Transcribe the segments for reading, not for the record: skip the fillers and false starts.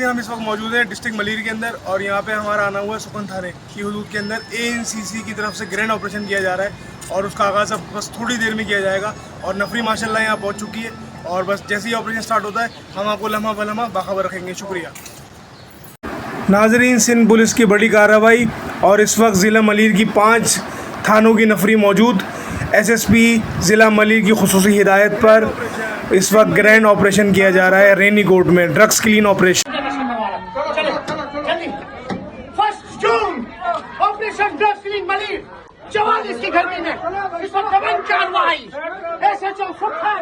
नाज़रीन, हम इस वक्त मौजूद हैं डिस्ट्रिक्ट मलीर के अंदर और यहाँ पे हमारा आना हुआ है सुकन थाने की हुदूद के अंदर। ANCC की तरफ से ग्रैंड ऑपरेशन किया जा रहा है और उसका आगाज़ अब बस थोड़ी देर में किया जाएगा और नफरी माशाल्लाह यहाँ पहुँच चुकी है और बस जैसे ही ऑपरेशन स्टार्ट होता है हम आपको लम्हा ब लम्हा बाखबर रखेंगे। शुक्रिया। नाज़रीन, सिंध पुलिस की बड़ी कार्रवाई और इस वक्त ज़िला मलीर की 5 थानों की नफरी मौजूद। SSP ज़िला मलीर की खुसूसी हिदायत पर इस वक्त ग्रैंड ऑपरेशन किया जा रहा है रेनीकोट में, drugs clean operation. 1 June operation drugs clean Malir 44 की गर्मी में इस वक्त दबंग कार्रवाई SHO Sukhan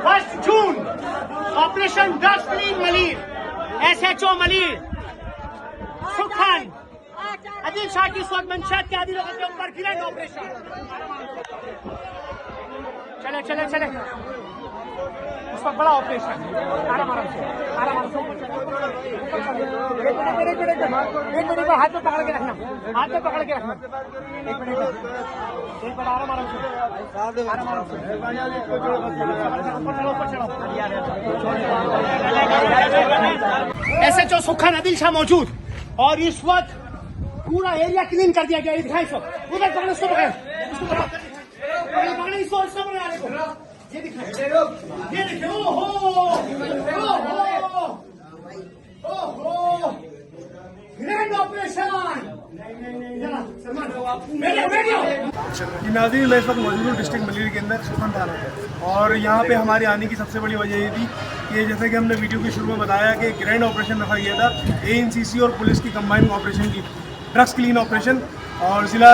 1 June operation drugs clean Malir SHO Malir Sukhan Adil Shah की स्वत मंशात के आदिलों के ऊपर ग्रैंड ऑपरेशन। चले चले चले उस वक्त बड़ा ऑपरेशन। आराम आराम से एक मिनट हाथ में पकड़ के रखना, हाथ में पकड़ के रखना। एक मिनट आराम आराम से, आराम आराम से। SHO सुखान आदिल शाह मौजूद और इस वक्त पूरा एरिया क्लीन कर दिया गया। दिखाएं इसको, उधर पकड़ो, इसको पकड़ो, इसको पकड़ो, इसको पकड़ो, ये दिखाएं, ये देखो, ओहो ग्रैंड ऑपरेशन। नाज़रीन, मैं इस वक्त मौजूद हूँ डिस्ट्रिक्ट मलीर के अंदर सुकन थाना पे और यहाँ पे हमारे आने की सबसे बड़ी वजह ये थी कि जैसे कि हमने वीडियो के शुरू में बताया कि ग्रैंड ऑपरेशन रखा गया था ANCC और पुलिस की कंबाइंड ऑपरेशन की, ड्रग्स क्लीन ऑपरेशन, और ज़िला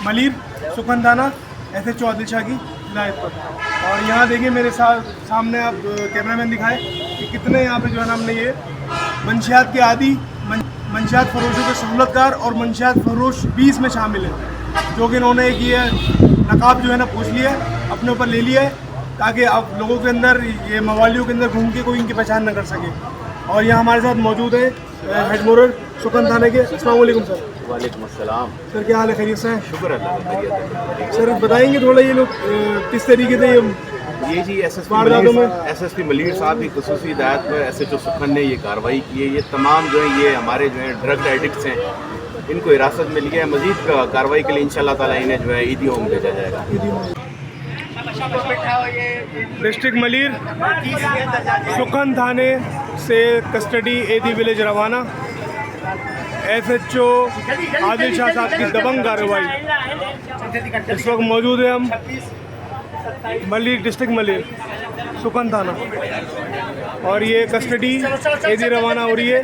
मलीर सुकन थाना SHO आदिल शाह की हिदायत पर। और यहाँ देखिए मेरे सामने आप कैमरामैन दिखाएं कि कितने यहाँ पे जो है ना हमने ये मंशियात के आदि, मंशियात फरोशों के सहूलतकार और मंशियात फरोश 20 में शामिल हैं, जो कि इन्होंने एक ये नकाब जो है ना पूछ लिया है, अपने ऊपर ले लिया है ताकि अब लोगों के अंदर, ये मवालियों के अंदर घूम के कोई इनकी पहचान न कर सके। और यहाँ हमारे साथ मौजूद है हेड मोरर सुकन थाने के। अस्सलाम वालेकुम सर। वालेकुम अस्सलाम सर, क्या हाल है? खैरियत से हैं? शुक्र अल्लाह का, खैरियत है। सर बताएंगे थोड़ा ये लोग किस तरीके से ये जी SSP मलीर साहब की खुसूसी हिदायत पर SHO सुखन ने ये कार्रवाई की है। ये तमाम जो है ये हमारे जो है ड्रग एडिक्ट्स हैं, इनको हिरासत में लिया है। मजीद कार्रवाई के लिए इंशाल्लाह ताला इन्हें जो है ईदी होम भेजा जाएगा। डिस्ट्रिक्ट मलीर सुकन थाने से कस्टडी AD विलेज रवाना। SHO आदिल शाह साहब की दबंग कार्रवाई। इस वक्त मौजूद है हम मलीर, डिस्ट्रिक्ट मलीर सुकन थाना, और ये कस्टडी AD रवाना हो रही है।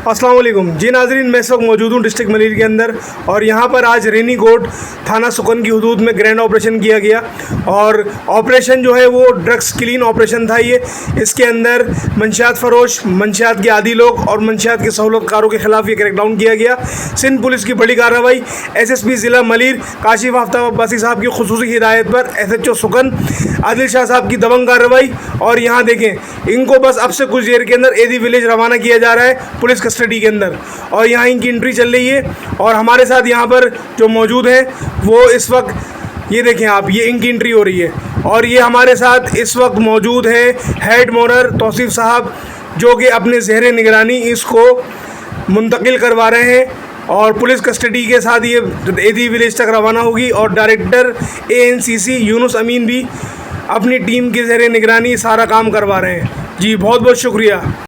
अस्सलाम वालेकुम जी नाज़रीन, मैं इस वक्त मौजूद हूँ डिस्ट्रिक्ट मलीर के अंदर और यहाँ पर आज रेनीकोट थाना सुकन की हुदूद में ग्रैंड ऑपरेशन किया गया और ऑपरेशन जो है वो ड्रग्स क्लीन ऑपरेशन था। ये इसके अंदर मंशियात फरोश, मंशियात के आदी लोग और मंशियात के सहूलतकारों के खिलाफ ये क्रैकडाउन किया गया। सिंध पुलिस की बड़ी कार्रवाई, SSP ज़िला मलीर काशिफ आफ्ताब अब्बासी साहब की खुसूसी हिदायत पर SHO सुकन आदिल शाह साहब की दबंग कार्रवाई। और यहाँ देखें, इनको बस अब से कुछ देर के अंदर AD विलेज रवाना किया जा रहा है पुलिस कस्टडी के अंदर और यहाँ इनकी एंट्री चल रही है। और हमारे साथ यहाँ पर जो मौजूद हैं वो इस वक्त ये देखें आप, ये इनकी एंट्री हो रही है। और ये हमारे साथ इस वक्त मौजूद है हेड मोरर तौसीफ साहब, जो कि अपने ज़ेरे निगरानी इसको मुंतकिल करवा रहे हैं और पुलिस कस्टडी के साथ ये AD विलेज तक रवाना होगी। और डायरेक्टर ANCC यूनुस अमीन भी अपनी टीम के ज़ेरे निगरानी सारा काम करवा रहे हैं। जी बहुत बहुत शुक्रिया।